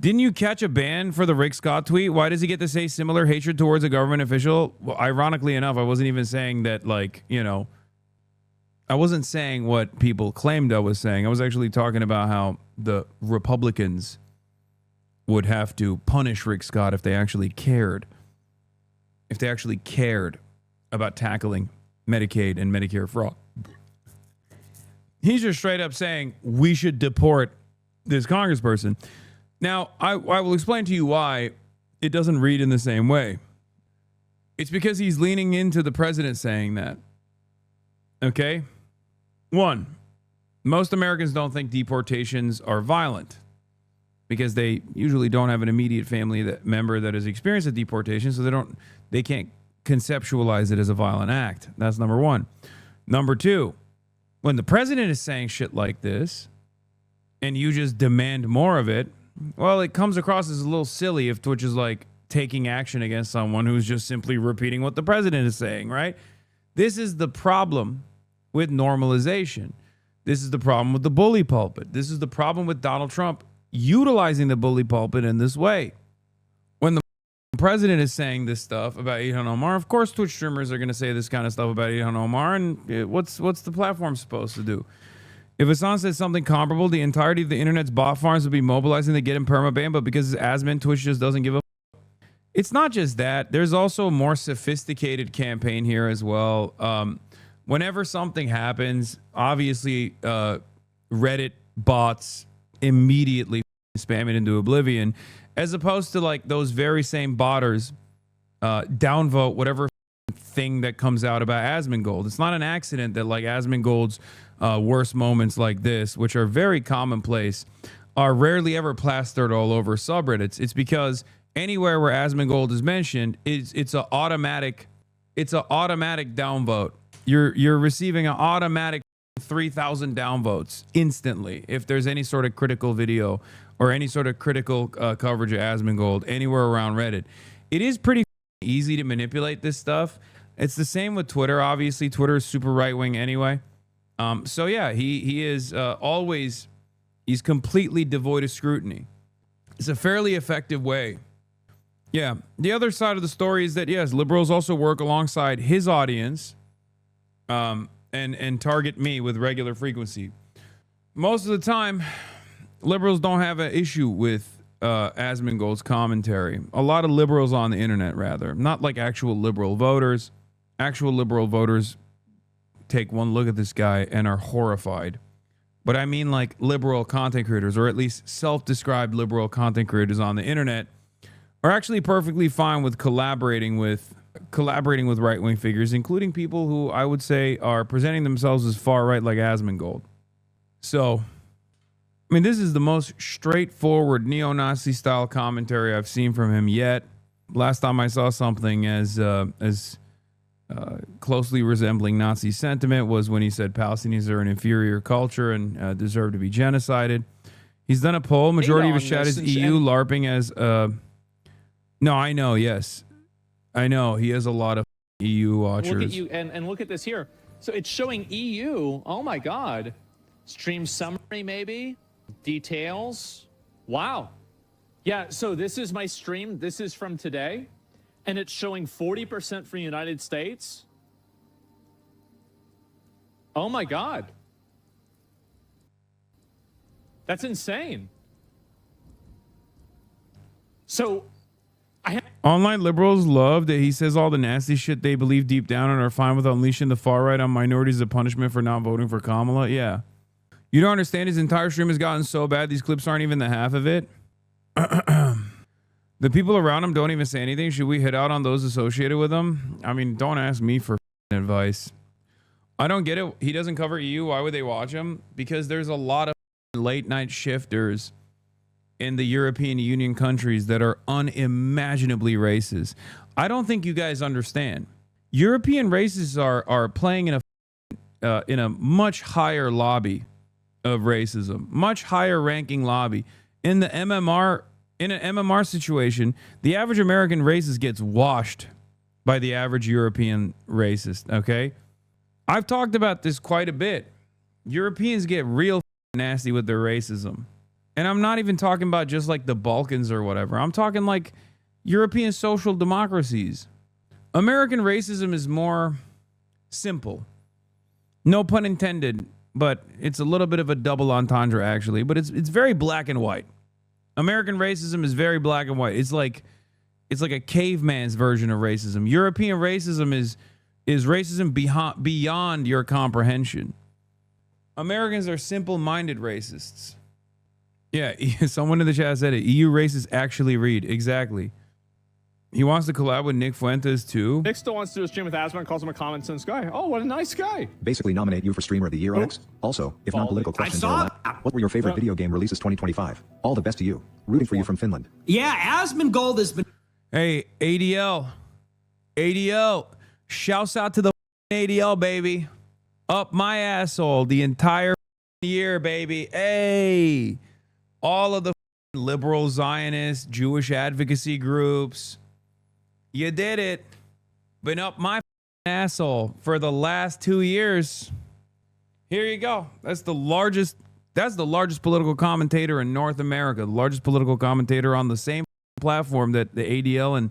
Didn't you catch a ban for the Rick Scott tweet? Why does he get to say similar hatred towards a government official? Well, ironically enough, I wasn't even saying that, like, you know, I wasn't saying what people claimed I was saying. I was actually talking about how the Republicans would have to punish Rick Scott if they actually cared. If they actually cared about tackling Medicaid and Medicare fraud. He's just straight up saying we should deport this congressperson. Now, I will explain to you why it doesn't read in the same way. It's because he's leaning into the president saying that. Okay? One, most Americans don't think deportations are violent because they usually don't have an immediate family member that has experienced a deportation, so they can't conceptualize it as a violent act. That's number one. Number two, when the president is saying shit like this and you just demand more of it, well, it comes across as a little silly if Twitch is like taking action against someone who's just simply repeating what the president is saying, right? This is the problem with normalization. This is the problem with the bully pulpit. This is the problem with Donald Trump utilizing the bully pulpit in this way. When the president is saying this stuff about Ilhan Omar, of course Twitch streamers are going to say this kind of stuff about Ilhan Omar, and what's the platform supposed to do? If Hasan says something comparable, the entirety of the internet's bot farms would be mobilizing to get him permabanned, but because it's admin, Twitch just doesn't give a. It's not just that. There's also a more sophisticated campaign here as well. Whenever something happens, obviously Reddit bots immediately spam it into oblivion, as opposed to like those very same botters downvote whatever thing that comes out about Asmongold. It's not an accident that like Asmongold's worst moments like this, which are very commonplace, are rarely ever plastered all over subreddits. It's because anywhere where Asmongold is mentioned, it's an automatic downvote. You're receiving an automatic 3,000 downvotes instantly if there's any sort of critical video or any sort of critical coverage of Asmongold anywhere around Reddit. It is pretty easy to manipulate this stuff. It's the same with Twitter. Obviously, Twitter is super right-wing anyway. So yeah, he is always, he's completely devoid of scrutiny. It's a fairly effective way. Yeah. The other side of the story is that, yes, liberals also work alongside his audience and target me with regular frequency. Most of the time, liberals don't have an issue with Asmongold's commentary. A lot of liberals on the internet, rather. Not like actual liberal voters. Actual liberal voters take one look at this guy and are horrified. But I mean like liberal content creators, or at least self-described liberal content creators on the internet, are actually perfectly fine with collaborating with right-wing figures, including people who I would say are presenting themselves as far right like Asmongold. So, I mean, this is the most straightforward neo-Nazi style commentary I've seen from him yet. Last time I saw something as closely resembling Nazi sentiment was when he said Palestinians are an inferior culture and deserve to be genocided. He's done a poll. Majority of his chat is EU, LARPing as... No, I know, yes. I know, he has a lot of EU watchers. Look at you, and look at this here. So it's showing EU. Oh my God. Stream summary, maybe? Details. Wow. Yeah, so this is my stream. This is from today. And it's showing 40% for the United States. Oh my God. That's insane. So online liberals love that he says all the nasty shit they believe deep down and are fine with unleashing the far right on minorities as a punishment for not voting for Kamala. Yeah. You don't understand, his entire stream has gotten so bad these clips aren't even the half of it. The people around him don't even say anything. Should we hit out on those associated with him? I mean, don't ask me for advice. I don't get it. He doesn't cover EU. Why would they watch him? Because there's a lot of late night shifters in the European Union countries that are unimaginably racist. I don't think you guys understand. European racists are playing in a much higher lobby of racism, much higher ranking lobby. In an MMR situation, the average American racist gets washed by the average European racist, okay? I've talked about this quite a bit. Europeans get real nasty with their racism. And I'm not even talking about just like the Balkans or whatever. I'm talking like European social democracies. American racism is more simple. No pun intended, but it's a little bit of a double entendre actually, but it's very black and white. American racism is very black and white. It's like a caveman's version of racism. European racism is racism beyond your comprehension. Americans are simple-minded racists. Yeah, someone in the chat said it. EU racists actually read. Exactly. He wants to collab with Nick Fuentes too. Nick still wants to do a stream with Asmongold and calls him a common sense guy. Oh, what a nice guy. Basically nominate you for Streamer of the Year, Alex. Also, if non-political questions are allowed, what were your favorite video game releases 2025? All the best to you. Rooting for you from Finland. Yeah, Asmongold has been... Hey, ADL. ADL. Shouts out to the ADL, baby. Up my asshole the entire year, baby. Hey. All of the liberal Zionist, Jewish advocacy groups. You did it. Been up my asshole for the last 2 years. Here you go. That's the largest political commentator in North America. The largest political commentator on the same platform that the ADL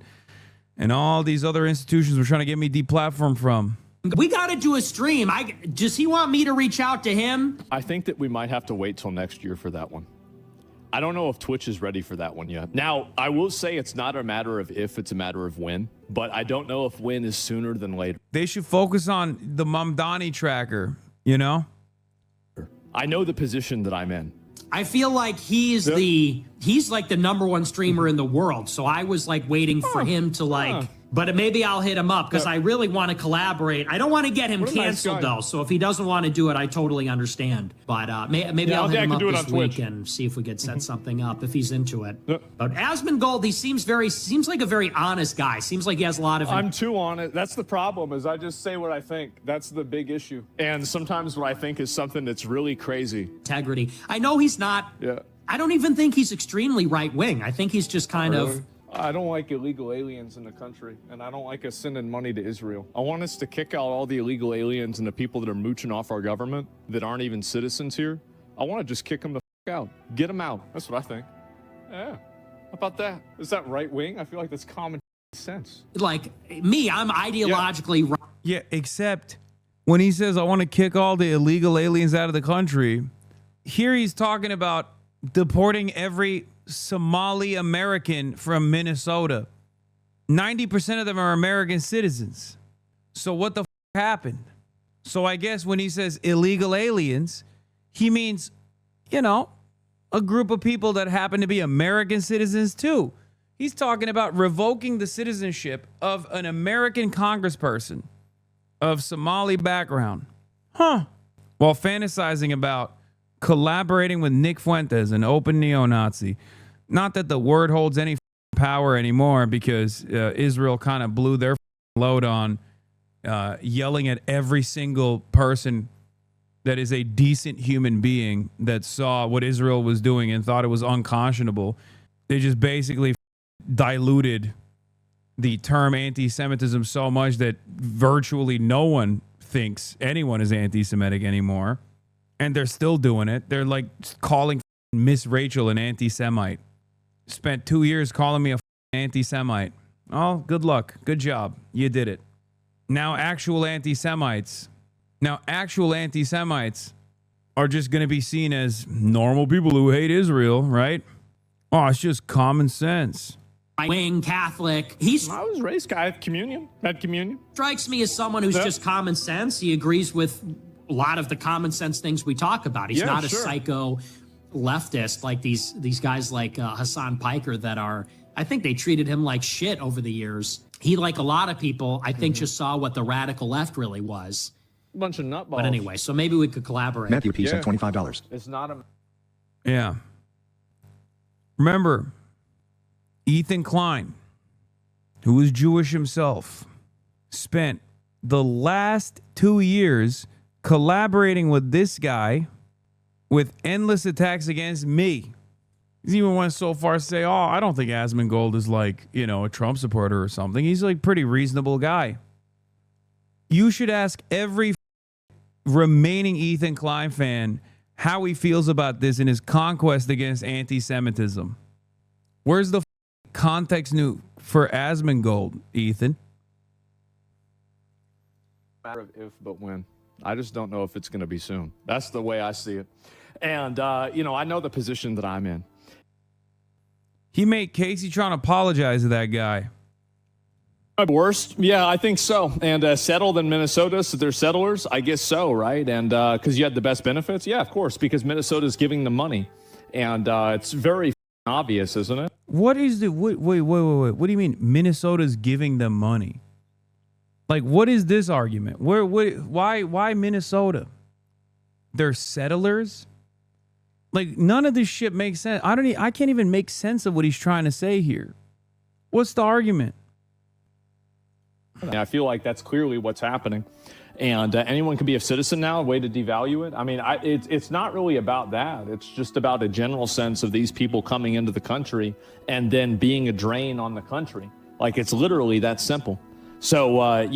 and all these other institutions were trying to get me deplatformed from. We got to do a stream. Does he want me to reach out to him? I think that we might have to wait till next year for that one. I don't know if Twitch is ready for that one yet. Now, I will say it's not a matter of if, it's a matter of when. But I don't know if when is sooner than later. They should focus on the Mamdani tracker, you know? I know the position that I'm in. I feel like he's like the #1 streamer in the world. So I was like waiting for him to like... But maybe I'll hit him up because I really want to collaborate. I don't want to get him canceled, though. So if he doesn't want to do it, I totally understand. But maybe I'll hit him up this week and see if we could set something up if he's into it. But Asmongold, he seems like a very honest guy. Seems like he has a lot of... I'm too honest. That's the problem, is I just say what I think. That's the big issue. And sometimes what I think is something that's really crazy. Integrity. I know he's not... Yeah. I don't even think he's extremely right-wing. I think he's just kind of... I don't like illegal aliens in the country, and I don't like us sending money to Israel. I want us to kick out all the illegal aliens and the people that are mooching off our government that aren't even citizens here. I want to just kick them the f out. Get them out. That's what I think. Yeah. How about that? Is that right wing? I feel like that's common sense. Like me, I'm ideologically right. Yeah, except when he says, I want to kick all the illegal aliens out of the country, here he's talking about deporting every Somali American from Minnesota. 90% of them are American citizens. So what the happened? So I guess when he says illegal aliens, he means, you know, a group of people that happen to be American citizens too. He's talking about revoking the citizenship of an American congressperson of Somali background. While fantasizing about collaborating with Nick Fuentes, an open neo-Nazi. Not that the word holds any power anymore because Israel kind of blew their load on yelling at every single person that is a decent human being that saw what Israel was doing and thought it was unconscionable. They just basically diluted the term anti-Semitism so much that virtually no one thinks anyone is anti-Semitic anymore. And they're still doing it. They're like calling Miss Rachel an anti-Semite. Spent 2 years calling me a anti-Semite. Oh, good luck. Good job. You did it. Now actual anti-Semites are just going to be seen as normal people who hate Israel, right? Oh, it's just common sense. Wing Catholic. I was raised, I had communion. Strikes me as someone who's just common sense. He agrees with a lot of the common sense things we talk about. He's not a psycho leftist like these guys like Hasan Piker that are, I think they treated him like shit over the years. He, like a lot of people, I think just saw what the radical left really was. A bunch of nutballs. But anyway, so maybe we could collaborate. Matthew P. sent $25. It's not a... Yeah. Remember, Ethan Klein, who was Jewish himself, spent the last 2 years collaborating with this guy with endless attacks against me. He even went so far as to say, oh, I don't think Asmongold is like, you know, a Trump supporter or something. He's like a pretty reasonable guy. You should ask every remaining Ethan Klein fan how he feels about this in his conquest against anti-Semitism. Where's the context new for Asmongold, Ethan? Matter of if, but when. I just don't know if it's going to be soon. That's the way I see it. And, you know, I know the position that I'm in. He made Casey trying to apologize to that guy. Worst? Yeah, I think so. And settled in Minnesota, so they're settlers? I guess so, right? And because you had the best benefits? Yeah, of course, because Minnesota's giving them money. And it's very obvious, isn't it? What is the wait? What do you mean Minnesota's giving them money? Like, what is this argument? Why Minnesota? They're settlers? Like, none of this shit makes sense. I can't even make sense of what he's trying to say here. What's the argument? I feel like that's clearly what's happening. And anyone can be a citizen now, a way to devalue it. I mean, it's not really about that. It's just about a general sense of these people coming into the country and then being a drain on the country. Like, it's literally that simple. So,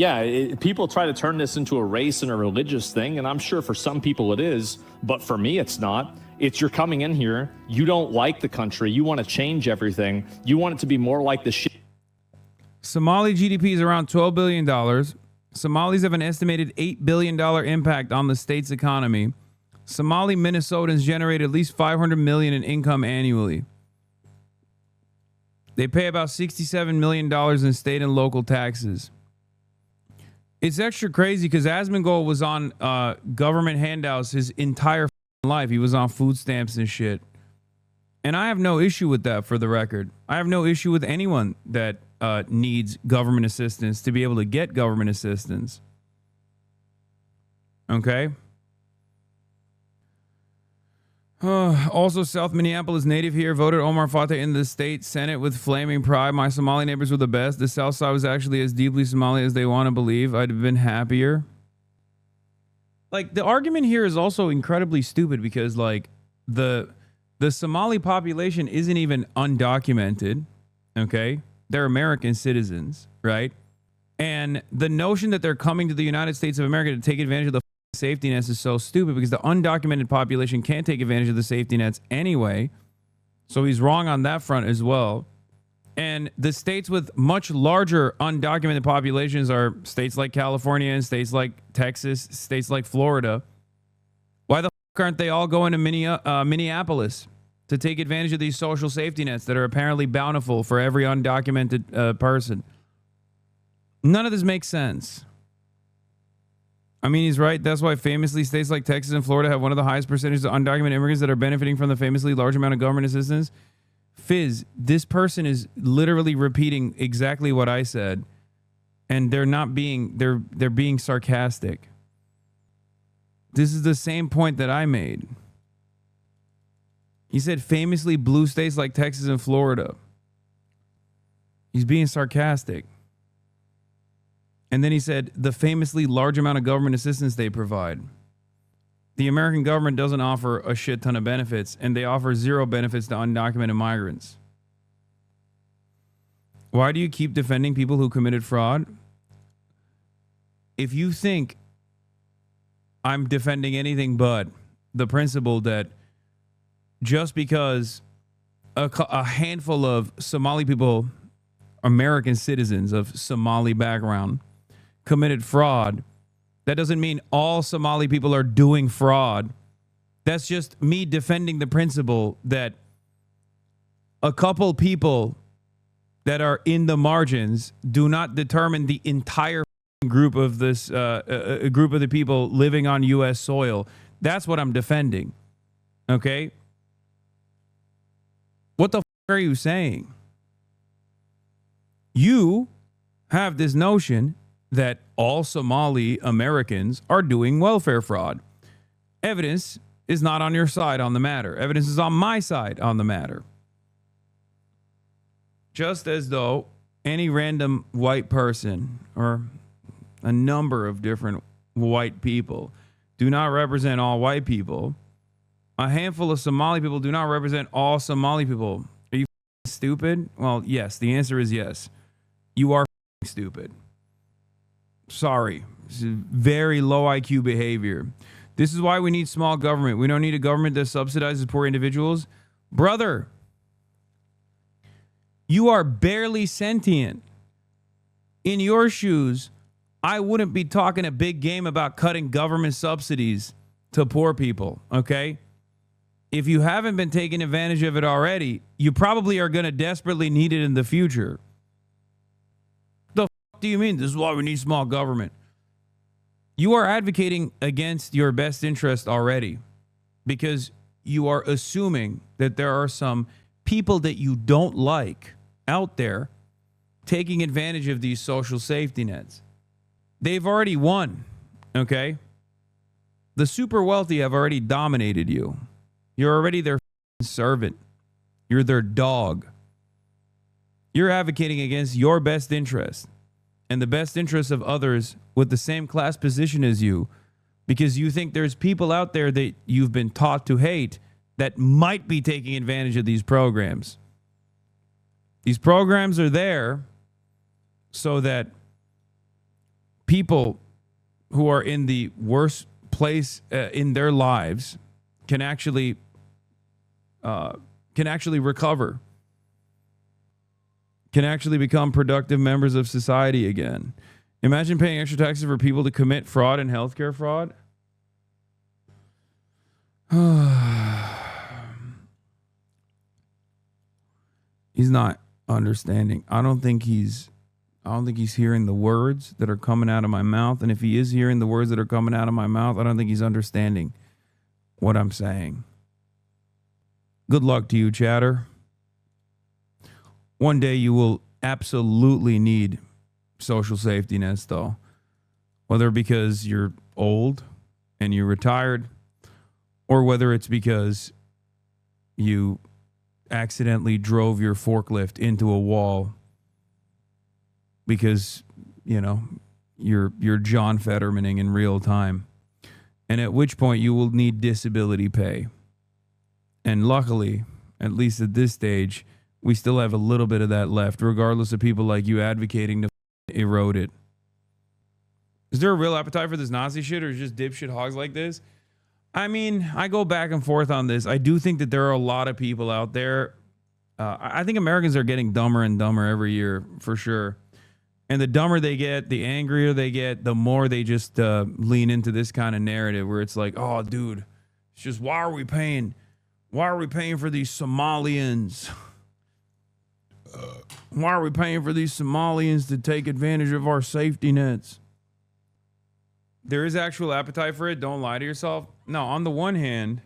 people try to turn this into a race and a religious thing, and I'm sure for some people it is, but for me it's not. It's you're coming in here, you don't like the country, you want to change everything, you want it to be more like the shit. Somali GDP is around $12 billion. Somalis have an estimated $8 billion impact on the state's economy. Somali Minnesotans generate at least $500 million in income annually. They pay about $67 million in state and local taxes. It's extra crazy because Asmongold was on government handouts his entire life. He was on food stamps and shit. And I have no issue with that, for the record. I have no issue with anyone that needs government assistance to be able to get government assistance. Okay? Also, South Minneapolis native here voted Omar Fateh in the state Senate with flaming pride. My Somali neighbors were the best. The South Side was actually as deeply Somali as they want to believe. I'd have been happier. Like, the argument here is also incredibly stupid because, like, the Somali population isn't even undocumented. Okay? They're American citizens, right? And the notion that they're coming to the United States of America to take advantage of the safety nets is so stupid because the undocumented population can't take advantage of the safety nets anyway. So he's wrong on that front as well. And the states with much larger undocumented populations are states like California and states like Texas, states like Florida. Why the fuck aren't they all going to Minneapolis to take advantage of these social safety nets that are apparently bountiful for every undocumented person? None of this makes sense. I mean, he's right. That's why famously states like Texas and Florida have one of the highest percentages of undocumented immigrants that are benefiting from the famously large amount of government assistance. Fizz, this person is literally repeating exactly what I said, and they're being sarcastic. This is the same point that I made. He said famously blue states like Texas and Florida. He's being sarcastic. And then he said the famously large amount of government assistance they provide. The American government doesn't offer a shit ton of benefits, and they offer zero benefits to undocumented migrants. Why do you keep defending people who committed fraud? If you think I'm defending anything but the principle that just because a handful of Somali people, American citizens of Somali background, committed fraud, that doesn't mean all Somali people are doing fraud. That's just me defending the principle that a couple people that are in the margins do not determine the entire group of this a group of the people living on U.S. soil. That's what I'm defending. Okay? What the are you saying? You have this notion that all Somali Americans are doing welfare fraud. Evidence is not on your side on the matter. Evidence is on my side on the matter. Just as though any random white person or a number of different white people do not represent all white people, a handful of Somali people do not represent all Somali people. Are you stupid? Well, yes. The answer is yes. You are stupid. Sorry. This is very low IQ behavior. This is why we need small government. We don't need a government that subsidizes poor individuals. Brother, you are barely sentient. In your shoes, I wouldn't be talking a big game about cutting government subsidies to poor people, okay? If you haven't been taking advantage of it already, you probably are going to desperately need it in the future. Do you mean this is why we need small government? You are advocating against your best interest already because you are assuming that there are some people that you don't like out there taking advantage of these social safety nets. They've already won, okay? The super wealthy have already dominated you. You're already their servant. You're their dog. You're advocating against your best interest and the best interests of others with the same class position as you, because you think there's people out there that you've been taught to hate that might be taking advantage of these programs. These programs are there so that people who are in the worst place in their lives can actually recover, can actually become productive members of society again. Imagine paying extra taxes for people to commit fraud and healthcare fraud. He's not understanding. I don't think he's hearing the words that are coming out of my mouth. And if he is hearing the words that are coming out of my mouth, I don't think he's understanding what I'm saying. Good luck to you, chatter. One day you will absolutely need social safety nets, though. Whether because you're old and you're retired, or whether it's because you accidentally drove your forklift into a wall because, you know, you're John Fettermaning in real time. And at which point you will need disability pay. And luckily, at least at this stage, we still have a little bit of that left, regardless of people like you advocating to erode it. Is there a real appetite for this Nazi shit, or is just dipshit hogs like this? I mean, I go back and forth on this. I do think that there are a lot of people out there. I think Americans are getting dumber and dumber every year, for sure. And the dumber they get, the angrier they get, the more they just lean into this kind of narrative where it's like, oh, dude, it's just, why are we paying for these Somalians? Why are we paying for these Somalians to take advantage of our safety nets? There is actual appetite for it. Don't lie to yourself. No, on the one hand,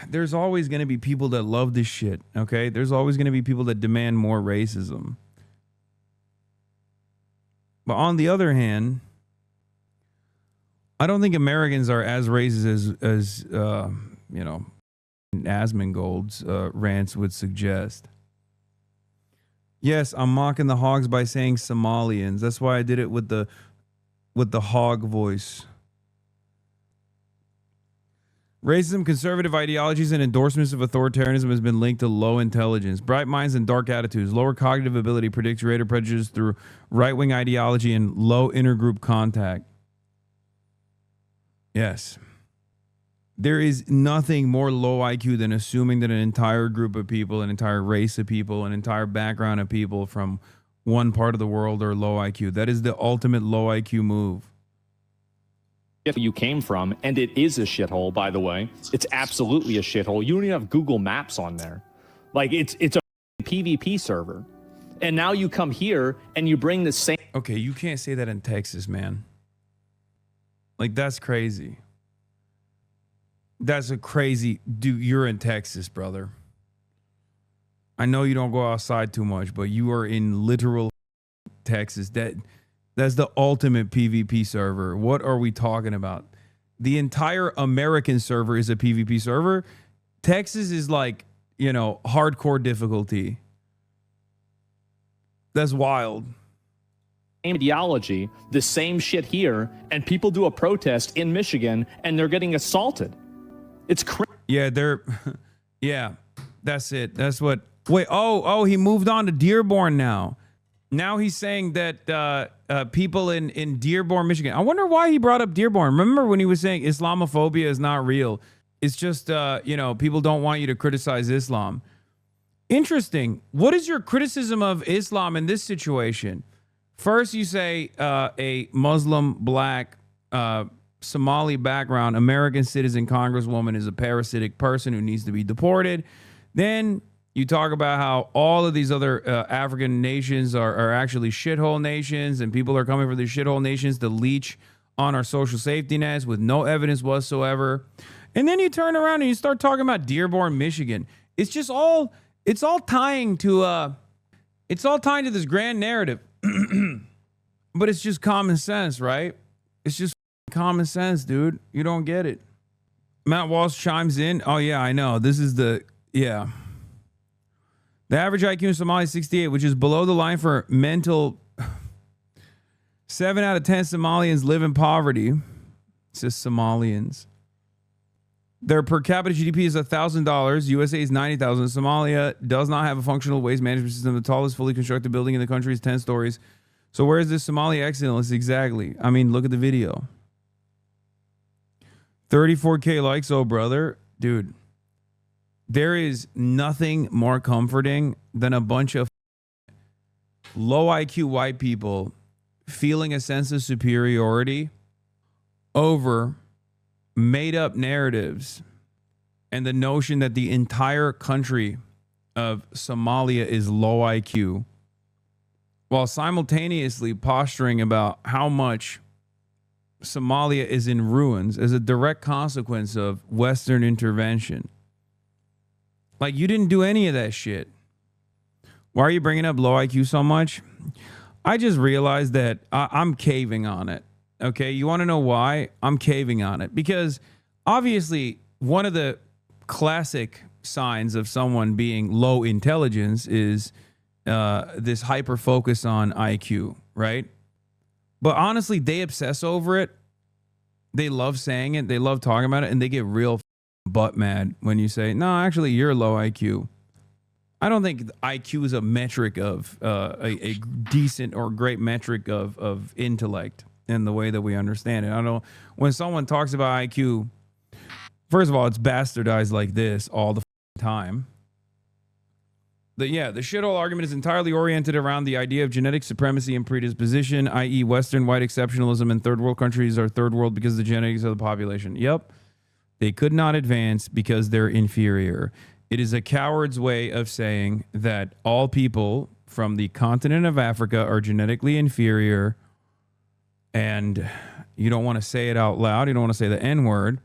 there's always going to be people that love this shit, okay? There's always going to be people that demand more racism. But on the other hand, I don't think Americans are as racist as you know, Asmongold's rants would suggest. Yes, I'm mocking the hogs by saying Somalians. That's why I did it with the hog voice. Racism, conservative ideologies, and endorsements of authoritarianism has been linked to low intelligence. Bright minds and dark attitudes. Lower cognitive ability predicts greater prejudice through right-wing ideology and low intergroup contact. Yes. There is nothing more low IQ than assuming that an entire group of people, an entire race of people, an entire background of people from one part of the world are low IQ. That is the ultimate low IQ move. If you came from, and it is a shithole, by the way. It's absolutely a shithole. You don't even have Google Maps on there. Like, it's a PvP server. And now you come here and you bring the same... Okay, you can't say that in Texas, man. Like, that's crazy. That's a crazy... Dude, you're in Texas, brother. I know you don't go outside too much, but you are in literal Texas. That's the ultimate PvP server. What are we talking about? The entire American server is a PvP server. Texas is like, you know, hardcore difficulty. That's wild. Ideology, the same shit here, and people do a protest in Michigan and they're getting assaulted. It's crazy. Yeah, yeah, that's it. That's what, wait, oh, he moved on to Dearborn now. Now he's saying that people in Dearborn, Michigan. I wonder why he brought up Dearborn. Remember when he was saying Islamophobia is not real? It's just, you know, people don't want you to criticize Islam. Interesting. What is your criticism of Islam in this situation? First, you say a Muslim, black, Somali background, American citizen congresswoman is a parasitic person who needs to be deported. Then you talk about how all of these other African nations are actually shithole nations, and people are coming from these shithole nations to leech on our social safety nets with no evidence whatsoever. And then you turn around and you start talking about Dearborn, Michigan. It's just all tying to this grand narrative. But it's just common sense, right? It's just common sense, dude. You don't get it. Matt Walsh chimes in. Oh yeah, I know. This is the average IQ in Somalia is 68, which is below the line for mental. 7 out of 10 Somalians live in poverty. It says Somalians. Their per capita GDP is $1,000. USA is $90,000. Somalia does not have a functional waste management system. The tallest fully constructed building in the country is 10 stories. So where is this Somalia excellence exactly? I mean, look at the video. 34K likes, oh brother. Dude, there is nothing more comforting than a bunch of low IQ white people feeling a sense of superiority over made up narratives and the notion that the entire country of Somalia is low IQ, while simultaneously posturing about how much Somalia is in ruins as a direct consequence of Western intervention. Like, you didn't do any of that shit. Why are you bringing up low IQ so much? I just realized that I'm caving on it. Okay, you want to know why? I'm caving on it because obviously one of the classic signs of someone being low intelligence is this hyper focus on IQ, right? But honestly, they obsess over it. They love saying it. They love talking about it, and they get real butt mad when you say, "No, actually, you're low IQ." I don't think IQ is a metric of a decent or great metric of intellect in the way that we understand it. I don't know when someone talks about IQ. First of all, it's bastardized like this all the time. The shithole argument is entirely oriented around the idea of genetic supremacy and predisposition, i.e. Western white exceptionalism and third world countries are third world because of the genetics of the population. Yep. They could not advance because they're inferior. It is a coward's way of saying that all people from the continent of Africa are genetically inferior, and you don't want to say it out loud. You don't want to say the N-word,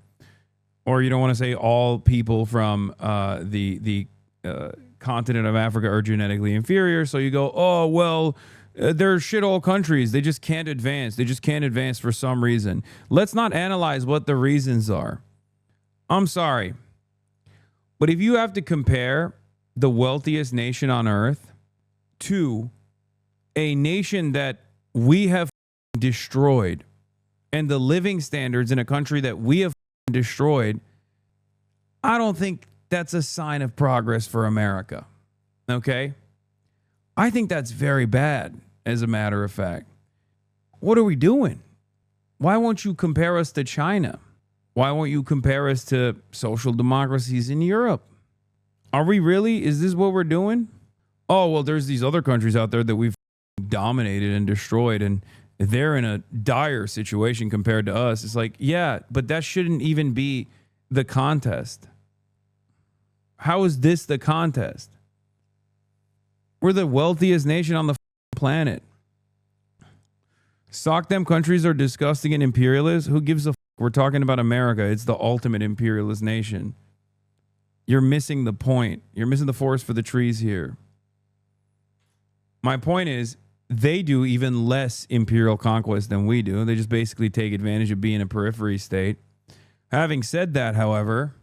or you don't want to say all people from the continent of Africa are genetically inferior. So you go, oh, well, they're shithole countries. They just can't advance. They just can't advance for some reason. Let's not analyze what the reasons are. I'm sorry. But if you have to compare the wealthiest nation on earth to a nation that we have destroyed and the living standards in a country that we have destroyed, I don't think that's a sign of progress for America. Okay? I think that's very bad, as a matter of fact. What are we doing? Why won't you compare us to China? Why won't you compare us to social democracies in Europe? Are we really? Is this what we're doing? Oh, well, there's these other countries out there that we've dominated and destroyed, and they're in a dire situation compared to us. It's like, yeah, but that shouldn't even be the contest. How is this the contest? We're the wealthiest nation on the planet. Sock them countries are disgusting and imperialist. Who gives a f? We're talking about America. It's the ultimate imperialist nation. You're missing the point. You're missing the forest for the trees here. My point is, they do even less imperial conquest than we do. They just basically take advantage of being a periphery state. Having said that, however,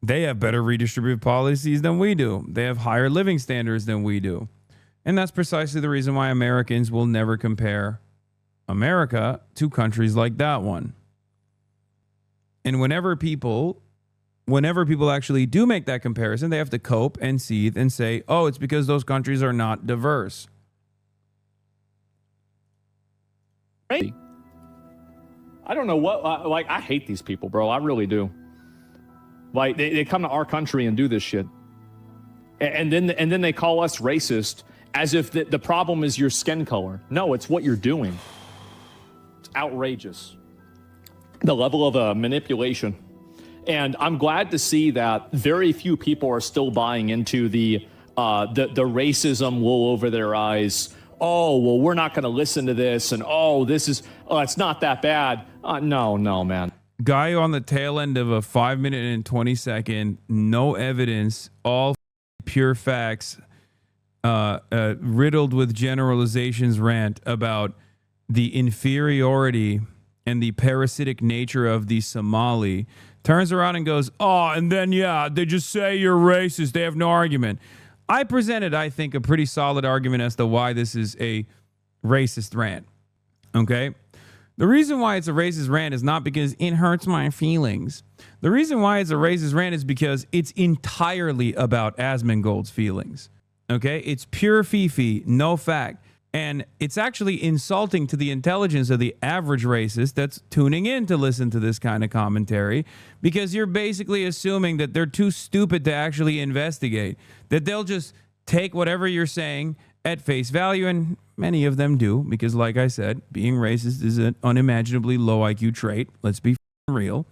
they have better redistributive policies than we do. They have higher living standards than we do. And that's precisely the reason why Americans will never compare America to countries like that one. And whenever people actually do make that comparison, they have to cope and seethe and say, oh, it's because those countries are not diverse. I don't know what, I hate these people, bro. I really do. Like, they come to our country and do this shit. And then they call us racist as if the problem is your skin color. No, it's what you're doing. It's outrageous. The level of manipulation. And I'm glad to see that very few people are still buying into the racism wool over their eyes. Oh, well, we're not going to listen to this. And, it's not that bad. No, man. guy on the tail end of a 5-minute and 20-second, no evidence, all pure facts, riddled with generalizations rant about the inferiority and the parasitic nature of the Somali, turns around and goes, oh, and then, yeah, they just say you're racist. They have no argument. I presented, I think, a pretty solid argument as to why this is a racist rant. Okay? The reason why it's a racist rant is not because it hurts my feelings. The reason why it's a racist rant is because it's entirely about Asmongold's feelings. Okay? It's pure fifi, no fact. And it's actually insulting to the intelligence of the average racist that's tuning in to listen to this kind of commentary, because you're basically assuming that they're too stupid to actually investigate, that they'll just take whatever you're saying at face value, and many of them do, because like I said, being racist is an unimaginably low IQ trait. Let's be real.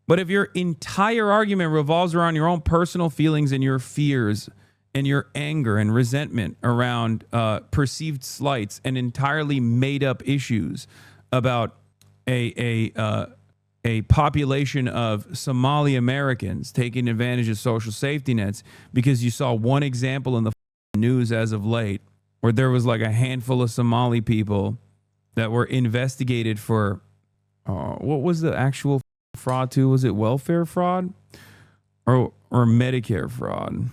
But if your entire argument revolves around your own personal feelings and your fears and your anger and resentment around perceived slights and entirely made up issues about a population of Somali Americans taking advantage of social safety nets, because you saw one example in the news as of late where there was like a handful of Somali people that were investigated for what was the actual fraud too? Was it welfare fraud or Medicare fraud?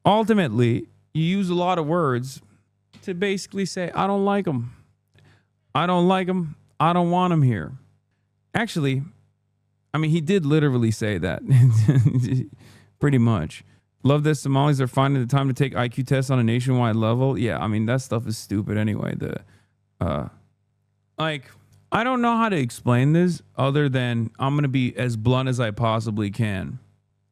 Ultimately, you use a lot of words to basically say, I don't like them. I don't like them. I don't want them here. Actually, I mean, he did literally say that. Pretty much. Love that Somalis are finding the time to take IQ tests on a nationwide level. Yeah, I mean, that stuff is stupid anyway. Like, I don't know how to explain this other than I'm going to be as blunt as I possibly can.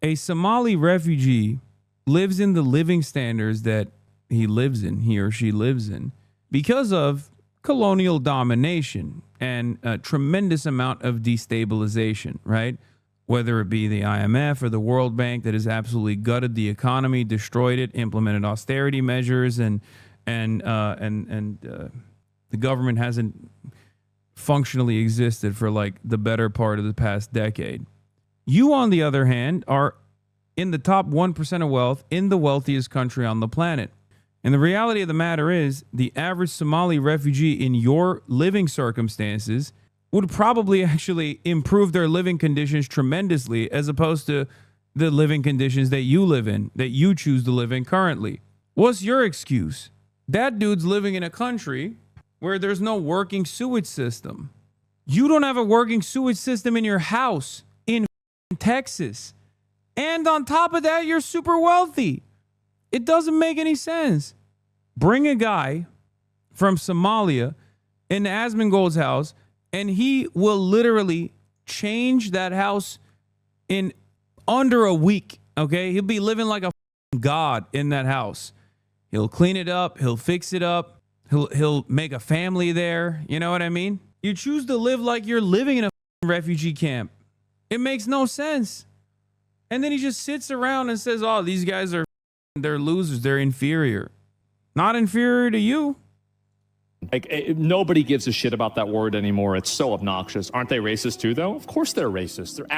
A Somali refugee lives in the living standards that he or she lives in because of colonial domination and a tremendous amount of destabilization, right? Whether it be the IMF or the World Bank that has absolutely gutted the economy, destroyed it, implemented austerity measures, and the government hasn't functionally existed for like the better part of the past decade. You, on the other hand, are in the top 1% of wealth in the wealthiest country on the planet. And the reality of the matter is, the average Somali refugee in your living circumstances would probably actually improve their living conditions tremendously, as opposed to the living conditions that you live in, that you choose to live in currently. What's your excuse? That dude's living in a country where there's no working sewage system. You don't have a working sewage system in your house in Texas. And on top of that, you're super wealthy. It doesn't make any sense. Bring a guy from Somalia into Asmongold's house, and he will literally change that house in under a week, okay? He'll be living like a god in that house. He'll clean it up. He'll fix it up. He'll make a family there. You know what I mean? You choose to live like you're living in a refugee camp. It makes no sense. And then he just sits around and says, oh, these guys they're losers. They're inferior. Not inferior to you. Like, nobody gives a shit about that word anymore. It's so obnoxious. Aren't they racist too, though? Of course they're racist. They're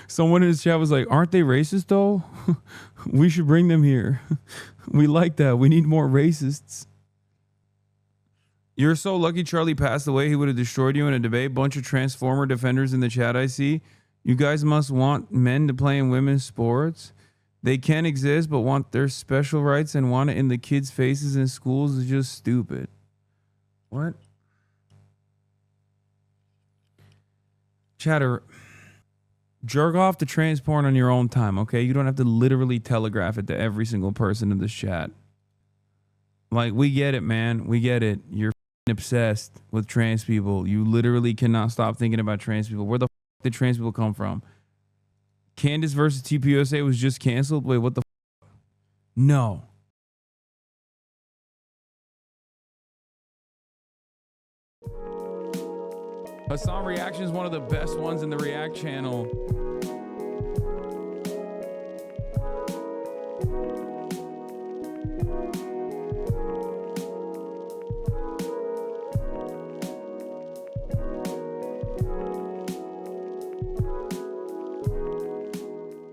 Someone in his chat was like, aren't they racist, though? We should bring them here. We like that. We need more racists. You're so lucky Charlie passed away. He would have destroyed you in a debate. Bunch of Transformer defenders in the chat I see. You guys must want men to play in women's sports. They can exist, but want their special rights and want it in the kids' faces in schools is just stupid. What? Chatter, jerk off to trans porn on your own time, okay? You don't have to literally telegraph it to every single person in this chat. Like, we get it, man. We get it. You're obsessed with trans people. You literally cannot stop thinking about trans people. Where the did trans people come from? Candace versus TPUSA was just canceled? Wait, what the No. Hasan Reactions, one of the best ones in the React channel.